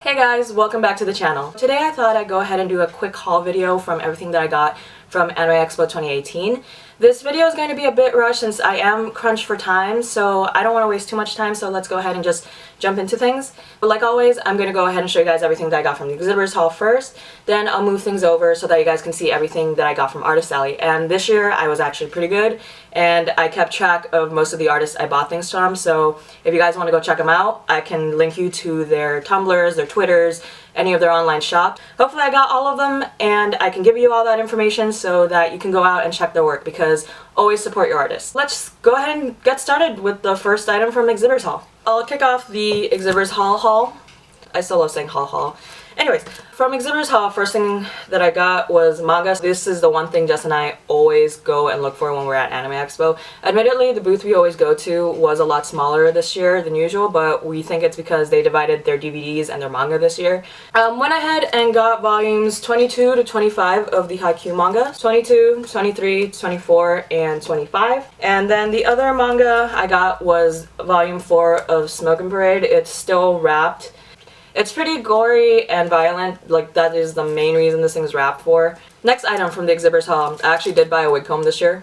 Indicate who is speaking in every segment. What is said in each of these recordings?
Speaker 1: Hey guys, welcome back to the channel. Today I thought I'd go ahead and do a quick haul video from everything that I got from Anime Expo 2018. This video is going to be a bit rushed since I am crunched for time, so I don't want to waste too much time, so let's go ahead and just jump into things. But like always, I'm going to go ahead and show you guys everything that I got from the exhibitors hall first, then I'll move things over so that you guys can see everything that I got from Artist Alley. And this year I was actually pretty good, and I kept track of most of the artists I bought things from, so if you guys want to go check them out, I can link you to their Tumblrs, their Twitters, any of their online shops. Hopefully I got all of them and I can give you all that information so that you can go out and check their work, because always support your artists. Let's go ahead and get started with the first item from Exhibitors Hall. I'll kick off the Exhibitors Hall haul. I still love saying haul. Anyways, from Exhibitors Hall, first thing that I got was manga. This is the one thing Jess and I always go and look for when we're at Anime Expo. Admittedly, the booth we always go to was a lot smaller this year than usual, but we think it's because they divided their DVDs and their manga this year. Went ahead and got volumes 22 to 25 of the Haikyuu manga, 22, 23, 24, and 25. And then the other manga I got was volume 4 of Smoking Parade. It's still wrapped. It's pretty gory and violent, like that is the main reason this thing's wrapped for. Next item from the Exhibitors Hall, I actually did buy a wig comb this year.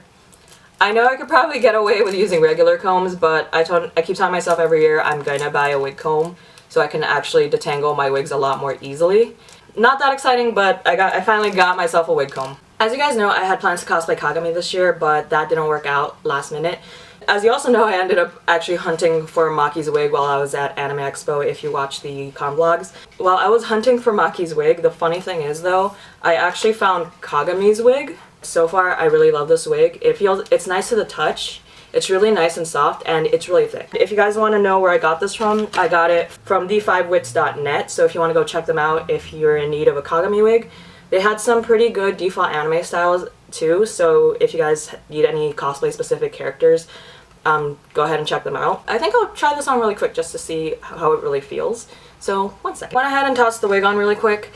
Speaker 1: I know I could probably get away with using regular combs, but I keep telling myself every year I'm gonna buy a wig comb so I can actually detangle my wigs a lot more easily. Not that exciting, but I finally got myself a wig comb. As you guys know, I had plans to cosplay Kagami this year, but that didn't work out last minute. As you also know, I ended up actually hunting for Maki's wig while I was at Anime Expo, if you watch the con vlogs. While I was hunting for Maki's wig, the funny thing is though, I actually found Kagami's wig. So far, I really love this wig. It's nice to the touch. It's really nice and soft, and it's really thick. If you guys want to know where I got this from, I got it from d5wits.net, so if you want to go check them out if you're in need of a Kagami wig. They had some pretty good default anime styles too, so if you guys need any cosplay specific characters, go ahead and check them out. I think I'll try this on really quick just to see how it really feels. So, one second. Went ahead and tossed the wig on really quick.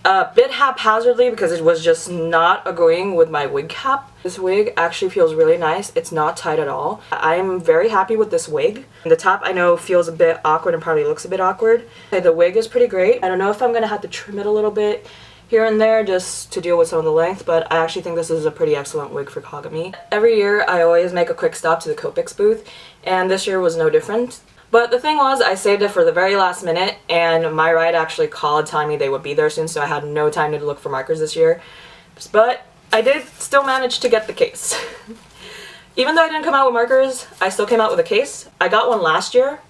Speaker 1: A bit haphazardly because it was just not agreeing with my wig cap. This wig actually feels really nice. It's not tight at all. I'm very happy with this wig. The top I know feels a bit awkward and probably looks a bit awkward. Okay, the wig is pretty great. I don't know if I'm gonna have to trim it a little bit here and there just to deal with some of the length, but I actually think this is a pretty excellent wig for Kagami. Every year I always make a quick stop to the Copics booth, and this year was no different. But the thing was, I saved it for the very last minute, and my ride actually called telling me they would be there soon, so I had no time to look for markers this year. But I did still manage to get the case. Even though I didn't come out with markers, I still came out with a case. I got one last year.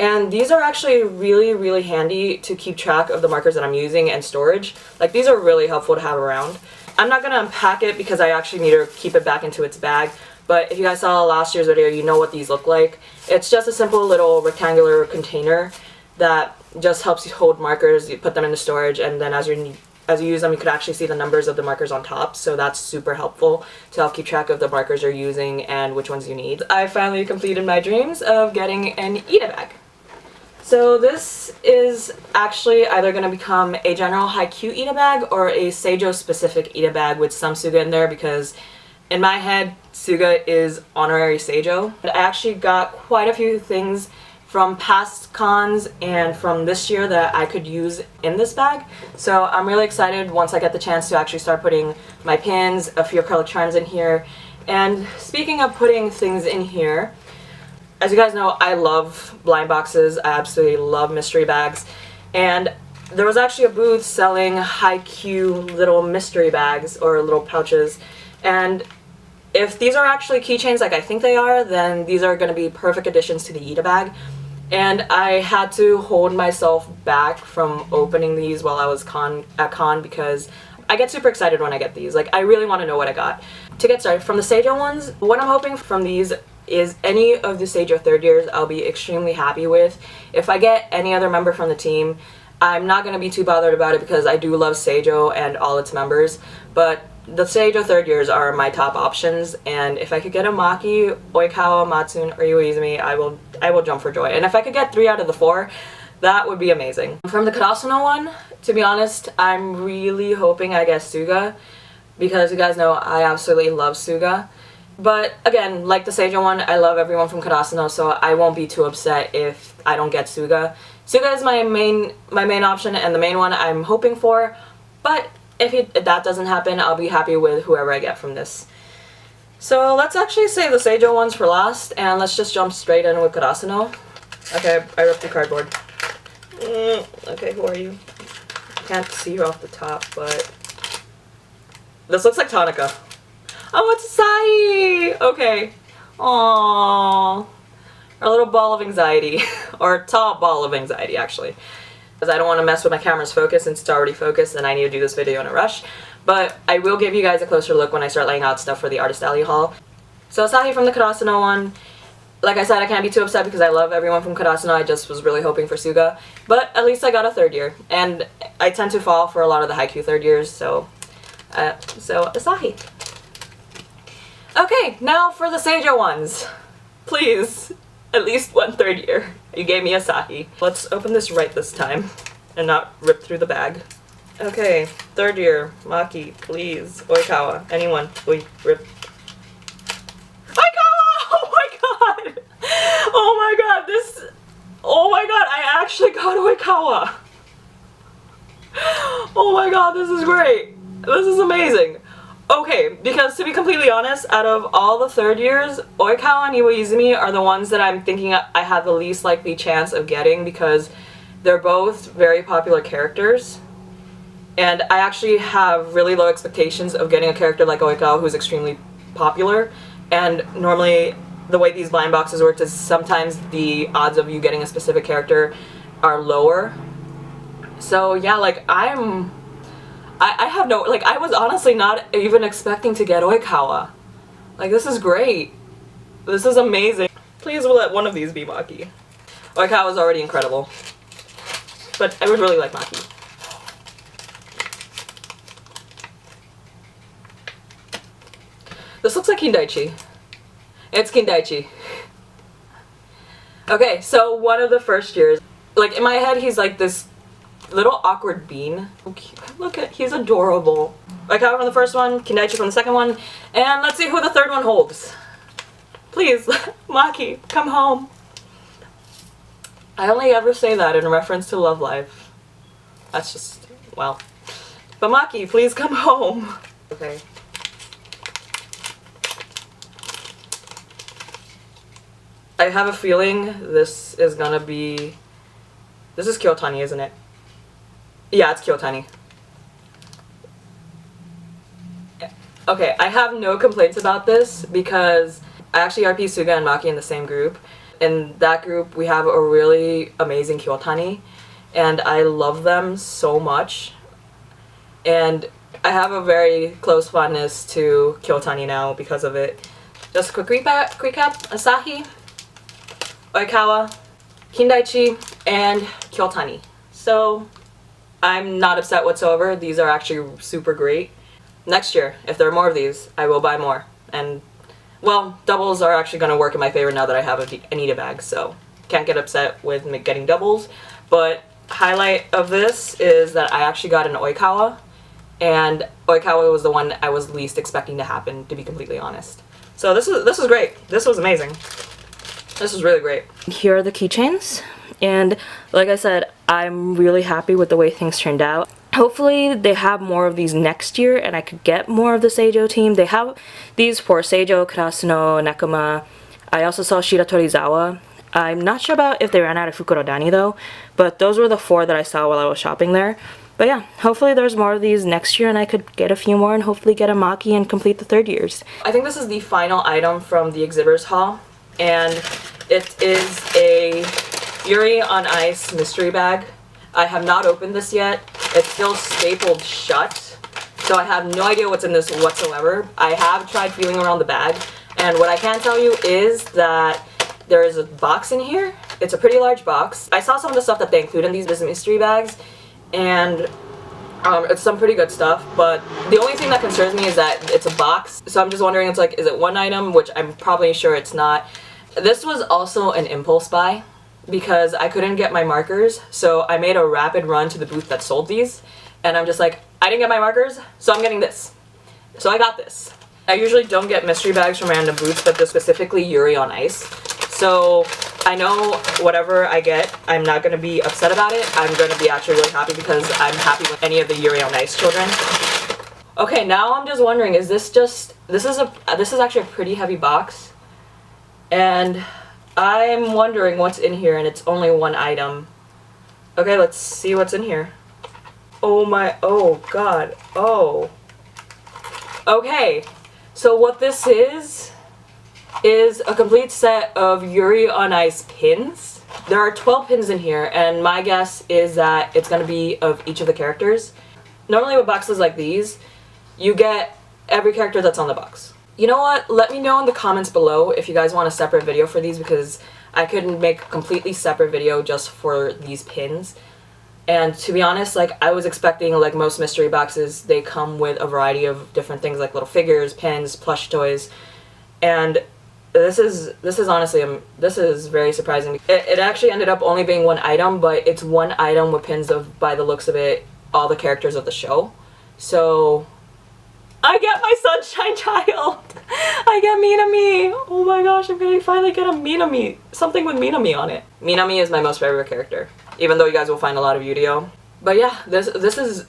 Speaker 1: And these are actually really handy to keep track of the markers that I'm using and storage. Like, these are really helpful to have around. I'm not going to unpack it because I actually need to keep it back into its bag. But if you guys saw last year's video, you know what these look like. It's just a simple little rectangular container that just helps you hold markers. You put them into storage, and then as you use them, you could actually see the numbers of the markers on top, so that's super helpful to help keep track of the markers you're using and which ones you need. I finally completed my dreams of getting an Ida bag. So this is actually either going to become a general Haikyuu Ida bag or a Seijo specific Ida bag with some Suga in there, because in my head, Suga is honorary Seijo. I actually got quite a few things from past cons and from this year that I could use in this bag. So I'm really excited once I get the chance to actually start putting my pins, a few acrylic charms in here. And speaking of putting things in here, as you guys know, I love blind boxes. I absolutely love mystery bags. And there was actually a booth selling Haikyuu little mystery bags or little pouches. And if these are actually keychains like I think they are, then these are going to be perfect additions to the Ida bag. And I had to hold myself back from opening these while I was at con because I get super excited when I get these. Like, I really want to know what I got. To get started, from the Seijo ones, what I'm hoping from these is any of the Seijo third years I'll be extremely happy with. If I get any other member from the team, I'm not going to be too bothered about it because I do love Seijo and all its members, but the Seijo third years are my top options, and if I could get a Maki, Oikawa, Matsune, or Yuzame, I will jump for joy. And if I could get 3 out of the 4, that would be amazing. From the Karasuno one, to be honest, I'm really hoping I get Suga, because you guys know I absolutely love Suga. But again, like the Seijo one, I love everyone from Karasuno, so I won't be too upset if I don't get Suga. Suga is my main option and the main one I'm hoping for, but if that doesn't happen, I'll be happy with whoever I get from this. So let's actually save the Seijo ones for last, and let's just jump straight in with Karasuno. Okay, I ripped the cardboard. Okay, who are you? I can't see her off the top, but this looks like Tonica. Oh, it's Asahi! Okay. Aww. A little ball of anxiety. Or a tall ball of anxiety, actually. Because I don't want to mess with my camera's focus since it's already focused and I need to do this video in a rush. But I will give you guys a closer look when I start laying out stuff for the Artist Alley haul. So Asahi from the Karasuno one. Like I said, I can't be too upset because I love everyone from Karasuno. I just was really hoping for Suga. But at least I got a third year. And I tend to fall for a lot of the Haikyuu third years, so Asahi. Okay, now for the Seijo ones. Please, at least one third year. You gave me Asahi. Let's open this right this time and not rip through the bag. Okay, third year. Maki, please. Oikawa. Anyone. Please, rip. Oh my god, oh my god, I actually got Oikawa! Oh my god, this is great! This is amazing! Okay, because to be completely honest, out of all the third years, Oikawa and Yuzame are the ones that I'm thinking I have the least likely chance of getting because they're both very popular characters. And I actually have really low expectations of getting a character like Oikawa who's extremely popular, and normally the way these blind boxes work is sometimes the odds of you getting a specific character are lower. So yeah, like I have no, like I was honestly not even expecting to get Oikawa. Like this is great. This is amazing. Please let one of these be Maki. Oikawa is already incredible. But I would really like Maki. This looks like Kindaichi. It's Kindaichi. Okay, so one of the first years, like in my head he's like this little awkward bean. Oh, look at, he's adorable. Oikawa from the first one, Kindaichi from the second one, and let's see who the third one holds. Please, Maki, come home. I only ever say that in reference to Love Live. That's just, well. But Maki, please come home. Okay. I have a feeling this is gonna be... This is Kyotani, isn't it? Yeah, it's Kyotani. Okay, I have no complaints about this because I actually RP Suga and Maki in the same group. In that group, we have a really amazing Kyotani, and I love them so much. And I have a very close fondness to Kyotani now because of it. Just a quick recap. Asahi, Oikawa, Kindaichi, and Kyotani. So, I'm not upset whatsoever. These are actually super great. Next year, if there are more of these, I will buy more. And, well, doubles are actually going to work in my favor now that I have a Anita bag, so can't get upset with getting doubles. But highlight of this is that I actually got an Oikawa, and Oikawa was the one I was least expecting to happen, to be completely honest. So this was great. This was amazing. This is really great. Here are the keychains, and like I said, I'm really happy with the way things turned out. Hopefully they have more of these next year and I could get more of the Seijo team. They have these for Seijo, Karasuno, Nekoma. I also saw Shira Torizawa. I'm not sure about if they ran out of Fukurodani though, but those were the 4 that I saw while I was shopping there. But yeah, hopefully there's more of these next year and I could get a few more and hopefully get a Maki and complete the third years. I think this is the final item from the exhibitors haul, and it is a Yuri on Ice mystery bag. I have not opened this yet. It's still stapled shut, so I have no idea what's in this whatsoever. I have tried feeling around the bag, and what I can tell you is that there is a box in here. It's a pretty large box. I saw some of the stuff that they include in these mystery bags, and it's some pretty good stuff, but the only thing that concerns me is that it's a box, so I'm just wondering, it's like, is it one item, which I'm probably sure it's not. This was also an impulse buy, because I couldn't get my markers, so I made a rapid run to the booth that sold these, and I'm just like, I didn't get my markers, so I'm getting this. So I got this. I usually don't get mystery bags from random booths, but this specifically Yuri on Ice. So I know whatever I get, I'm not going to be upset about it. I'm going to be actually really happy because I'm happy with any of the Yuri on Ice children. Okay, now I'm just wondering, is this just, this is actually a pretty heavy box. And I'm wondering what's in here, and it's only one item. Okay, let's see what's in here. Oh my, oh god, oh. Okay, so what this is a complete set of Yuri on Ice pins. There are 12 pins in here, and my guess is that it's going to be of each of the characters. Normally with boxes like these, you get every character that's on the box. You know what? Let me know in the comments below if you guys want a separate video for these, because I could make a completely separate video just for these pins. And to be honest, like, I was expecting, like most mystery boxes, they come with a variety of different things like little figures, pins, plush toys, and this is honestly, this is very surprising. It actually ended up only being one item, but it's one item with pins of, by the looks of it, all the characters of the show. So I get my Sunshine Child. I get Minami. Oh my gosh, I'm gonna finally get a Minami. Something with Minami on it. Minami is my most favorite character, even though you guys will find a lot of Yu-Gi-Oh. But yeah, this is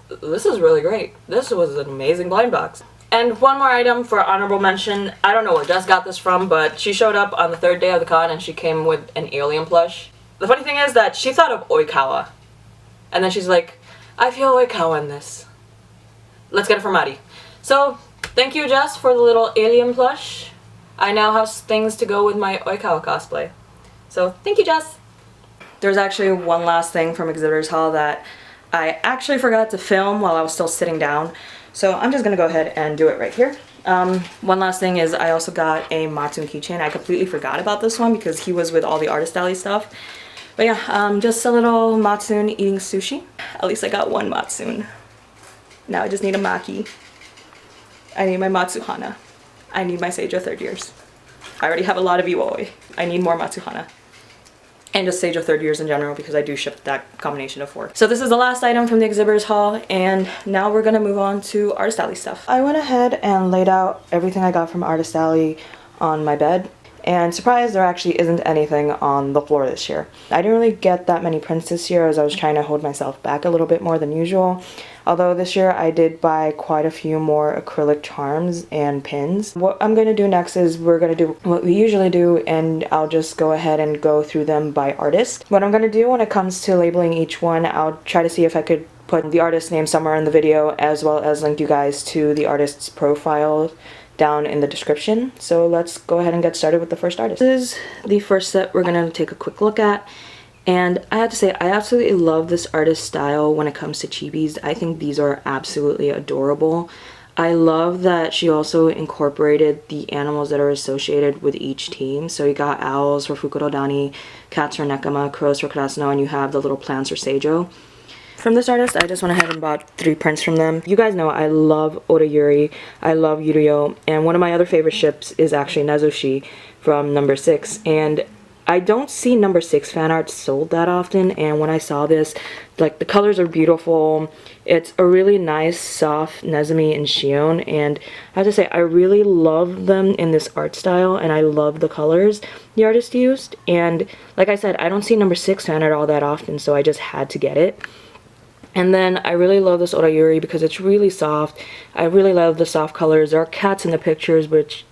Speaker 1: really great. This was an amazing blind box. And one more item for honorable mention. I don't know where Jess got this from, but she showed up on the third day of the con and she came with an alien plush. The funny thing is that she thought of Oikawa. And then she's like, I feel Oikawa in this. Let's get it for Mari. So, thank you, Jess, for the little alien plush. I now have things to go with my Oikawa cosplay. So, thank you, Jess. There's actually one last thing from Exhibitors Hall that I actually forgot to film while I was still sitting down. So I'm just gonna go ahead and do it right here. One last thing is I also got a Matsune keychain. I completely forgot about this one because he was with all the Artist Alley stuff. But yeah, just a little Matsune eating sushi. At least I got one Matsune. Now I just need a Maki. I need my Matsuhana. I need my Seijo 3rd years. I already have a lot of Iwoi. I need more Matsuhana. And just Seijo 3rd years in general, because I do ship that combination of 4. So this is the last item from the Exhibitors Hall, and now we're gonna move on to Artist Alley stuff. I went ahead and laid out everything I got from Artist Alley on my bed, and surprise, there actually isn't anything on the floor this year. I didn't really get that many prints this year as I was trying to hold myself back a little bit more than usual. Although this year I did buy quite a few more acrylic charms and pins. What I'm going to do next is we're going to do what we usually do, and I'll just go ahead and go through them by artist. What I'm going to do when it comes to labeling each one, I'll try to see if I could put the artist's name somewhere in the video, as well as link you guys to the artist's profile down in the description. So let's go ahead and get started with the first artist. This is the first set we're going to take a quick look at. And I have to say, I absolutely love this artist style when it comes to chibis. I think these are absolutely adorable. I love that she also incorporated the animals that are associated with each team. So you got owls for Fukurodani, cats for Nekama, crows for Karasuno, and you have the little plants for Seijo. From this artist, I just went ahead and bought 3 prints from them. You guys know I love Oda Yuri, I love Yu-Gi-Oh! And one of my other favorite ships is actually Nezushi from number 6. And I don't see number 6 fan art sold that often, and when I saw this, like, the colors are beautiful. It's a really nice, soft Nezumi and Shion, and I have to say, I really love them in this art style, and I love the colors the artist used. And like I said, I don't see number 6 fan art all that often, so I just had to get it. And then I really love this Oda Yuri because it's really soft. I really love the soft colors. There are cats in the pictures, which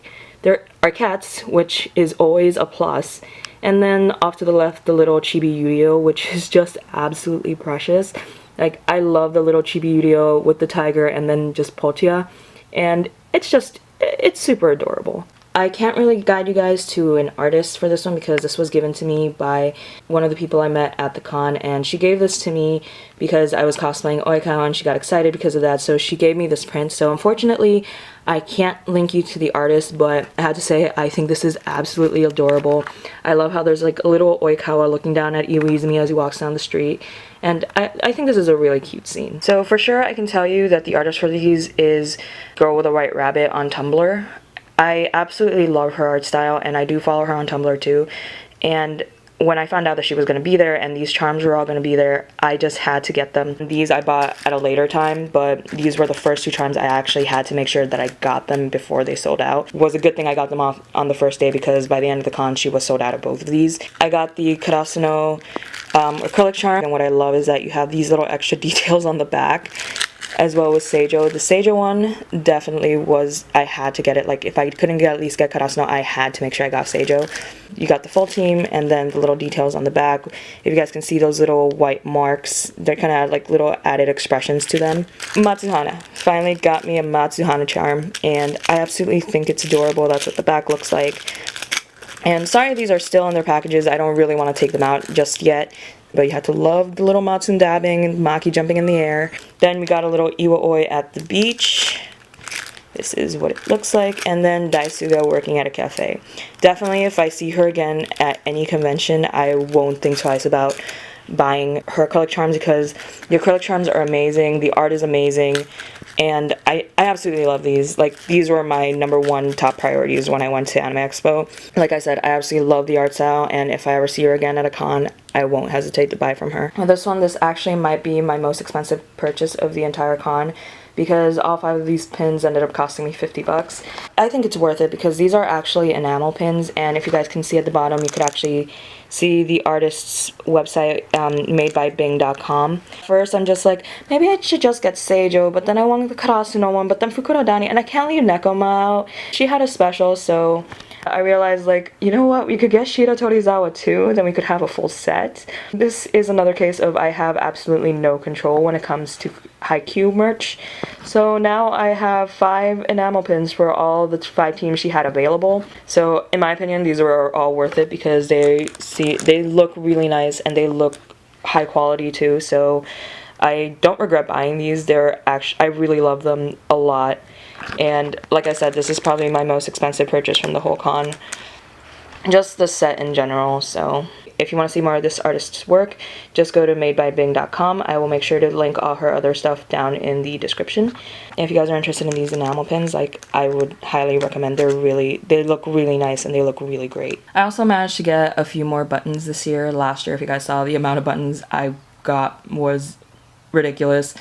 Speaker 1: there are cats, which is always a plus. And then off to the left, the little chibi Yu-Gi-Oh, which is just absolutely precious. Like, I love the little chibi Yu-Gi-Oh with the tiger and then just Potia. And it's super adorable. I can't really guide you guys to an artist for this one because this was given to me by one of the people I met at the con, and she gave this to me because I was cosplaying Oikawa and she got excited because of that, so she gave me this print. So unfortunately, I can't link you to the artist, but I had to say I think this is absolutely adorable. I love how there's like a little Oikawa looking down at Iwizumi as he walks down the street, and I think this is a really cute scene. So for sure, I can tell you that the artist for these is Girl with a White Rabbit on Tumblr. I absolutely love her art style, and I do follow her on Tumblr too. And when I found out that she was going to be there and these charms were all going to be there, I just had to get them. These I bought at a later time, but these were the first 2 charms I actually had to make sure that I got them before they sold out. It was a good thing I got them off on the first day, because by the end of the con she was sold out of both of these. I got the Karasuno acrylic charm, and what I love is that you have these little extra details on the back, as well as Seijo. The Seijo one definitely was, I had to get it. Like, if I couldn't at least get Karasuno, I had to make sure I got Seijo. You got the full team, and then the little details on the back. If you guys can see those little white marks, they're kind of like little added expressions to them. Matsuhana. Finally got me a Matsuhana charm, and I absolutely think it's adorable. That's what the back looks like. And sorry these are still in their packages. I don't really want to take them out just yet. But you have to love the little Matsun dabbing and Maki jumping in the air. Then we got a little Iwa-oi at the beach. This is what it looks like. And then Daisuga working at a cafe. Definitely, if I see her again at any convention, I won't think twice about buying her acrylic charms, because the acrylic charms are amazing. The art is amazing. And I absolutely love these. Like, these were my #1 top priorities when I went to Anime Expo. Like I said, I absolutely love the art style, and if I ever see her again at a con, I won't hesitate to buy from her. Now this actually might be my most expensive purchase of the entire con, because all 5 of these pins ended up costing me 50 bucks. I think it's worth it because these are actually enamel pins, and if you guys can see at the bottom, you could actually see the artist's website, madebybing.com. First, I'm just like, maybe I should just get Seijo, but then I wanted the Karasuno one, but then Fukuro Dani, and I can't leave Nekoma out. She had a special, so I realized, like, you know what, we could get Shira Torizawa too, then we could have a full set. This is another case of I have absolutely no control when it comes to Haikyuu merch. So now I have 5 enamel pins for all the 5 teams she had available. So in my opinion, these are all worth it because they look really nice and they look high quality too. So I don't regret buying these. I really love them a lot. And like I said, this is probably my most expensive purchase from the whole con. Just the set in general. So if you want to see more of this artist's work, just go to madebybing.com. I will make sure to link all her other stuff down in the description. And if you guys are interested in these enamel pins, like, I would highly recommend. They look really nice and they look really great. I also managed to get a few more buttons this year. Last year, if you guys saw, the amount of buttons I got was ridiculous.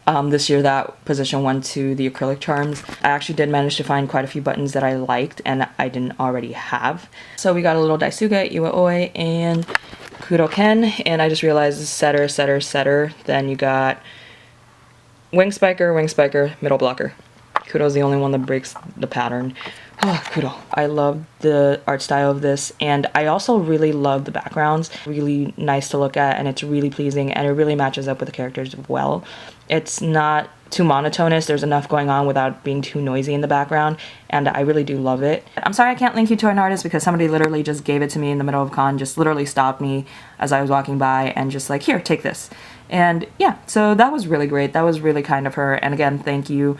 Speaker 1: This year that position went to the acrylic charms. I actually did manage to find quite a few buttons that I liked and I didn't already have. So we got a little Daisuga, Iwa-oi, and Kudo-ken, and I just realized setter, setter, setter. Then you got wing spiker, middle blocker. Kudo's the only one that breaks the pattern. Oh, Kudo. I love the art style of this, and I also really love the backgrounds. Really nice to look at, and it's really pleasing, and it really matches up with the characters well. It's not too monotonous. There's enough going on without being too noisy in the background, and I really do love it. I'm sorry I can't link you to an artist because somebody literally just gave it to me in the middle of con, just literally stopped me as I was walking by and just like, here, take this. And yeah, so that was really great. That was really kind of her, and again, thank you.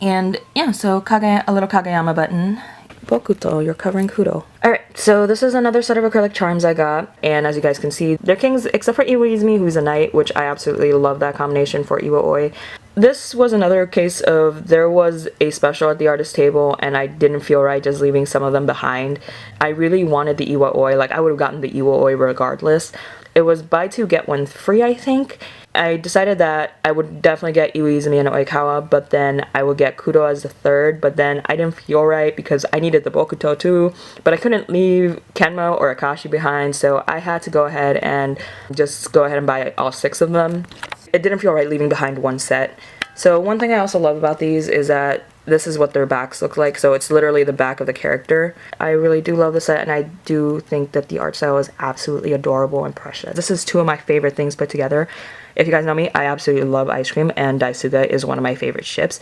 Speaker 1: And yeah, so a little Kageyama button. Bokuto, you're covering Kudo. Alright, so this is another set of acrylic charms I got, and as you guys can see, they're kings except for Iwa-izumi, who's a knight, which I absolutely love that combination for Iwa-oi. This was another case of there was a special at the artist table and I didn't feel right just leaving some of them behind. I really wanted the Iwa-oi, like I would have gotten the Iwa-oi regardless. It was buy 2 get 1 free, I think. I decided that I would definitely get Iwa-izumi and Oikawa, but then I would get Kudo as the 3rd, but then I didn't feel right because I needed the Bokuto too, but I couldn't leave Kenmo or Akashi behind, so I had to go ahead and just go ahead and buy all 6 of them. It didn't feel right leaving behind one set. So one thing I also love about these is that this is what their backs look like, so it's literally the back of the character. I really do love the set, and I do think that the art style is absolutely adorable and precious. This is 2 of my favorite things put together. If you guys know me, I absolutely love ice cream, and Daisuga is one of my favorite ships.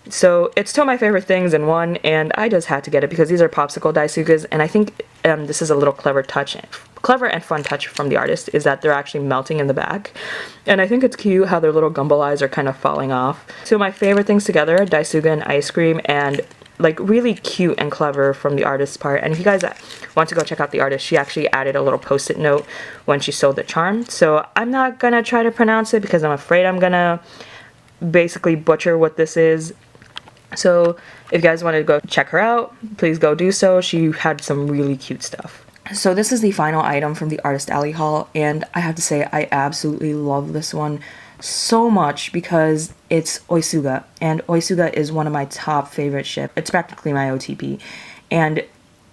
Speaker 1: So it's 2 of my favorite things in one, and I just had to get it because these are popsicle Daisugas, and I think this is a little clever and fun touch from the artist, is that they're actually melting in the back. And I think it's cute how their little gumball eyes are kind of falling off. 2 of my favorite things together, Daisuga and ice cream, and like really cute and clever from the artist's part. And if you guys want to go check out the artist, she actually added a little post-it note when she sold the charm. So I'm not gonna try to pronounce it because I'm afraid I'm gonna basically butcher what this is. So if you guys want to go check her out, please go do so. She had some really cute stuff. So this is the final item from the Artist Alley haul, and I have to say I absolutely love this one so much because it's Oisuga, and Oisuga is one of my top favorite ships. It's practically my OTP, and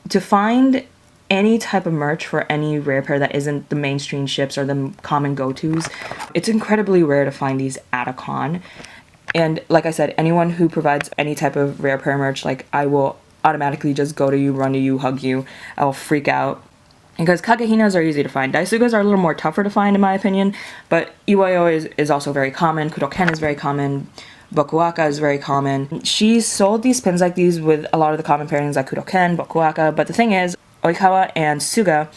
Speaker 1: to find any type of merch for any rare pair that isn't the mainstream ships or the common go-tos, it's incredibly rare to find these at a con. And like I said, anyone who provides any type of rare pair merch, like, I will automatically just go to you, run to you, hug you. I will freak out. Because Kagehinas are easy to find. Daisugas are a little more tougher to find in my opinion, but Iwayo is also very common, Kudoken is very common, Bokuaka is very common. She sold these pins like these with a lot of the common pairings like Kudoken, Bokuaka, but the thing is, Oikawa and Suga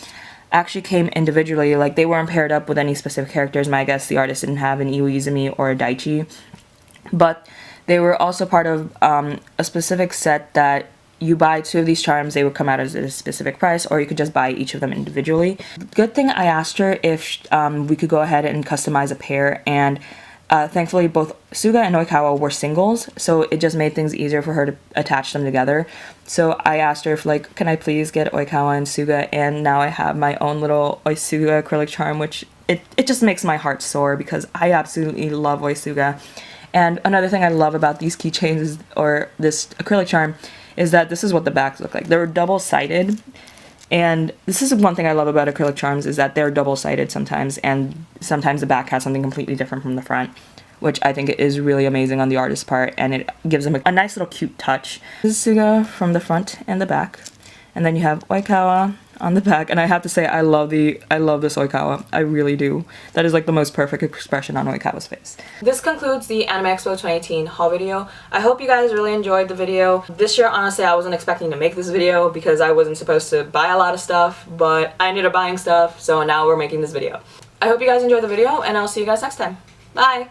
Speaker 1: actually came individually, like they weren't paired up with any specific characters. My guess the artist didn't have an Iwaizumi or a Daichi, but they were also part of a specific set that you buy 2 of these charms, they would come out at a specific price, or you could just buy each of them individually. Good thing I asked her if we could go ahead and customize a pair, and thankfully both Suga and Oikawa were singles, so it just made things easier for her to attach them together. So I asked her if, like, can I please get Oikawa and Suga, and now I have my own little Oisuga acrylic charm, which it just makes my heart soar because I absolutely love Oisuga. And another thing I love about these keychains, or this acrylic charm, is that this is what the backs look like. They're double-sided, and this is one thing I love about acrylic charms, is that they're double-sided sometimes, and sometimes the back has something completely different from the front, which I think is really amazing on the artist's part, and it gives them a nice little cute touch. This is Suga from the front and the back, and then you have Oikawa on the back, and I have to say I love this Oikawa. I really do. That is like the most perfect expression on Oikawa's face. This concludes the Anime Expo 2018 haul video. I hope you guys really enjoyed the video. This year, honestly, I wasn't expecting to make this video because I wasn't supposed to buy a lot of stuff, but I ended up buying stuff, so now we're making this video. I hope you guys enjoyed the video, and I'll see you guys next time. Bye!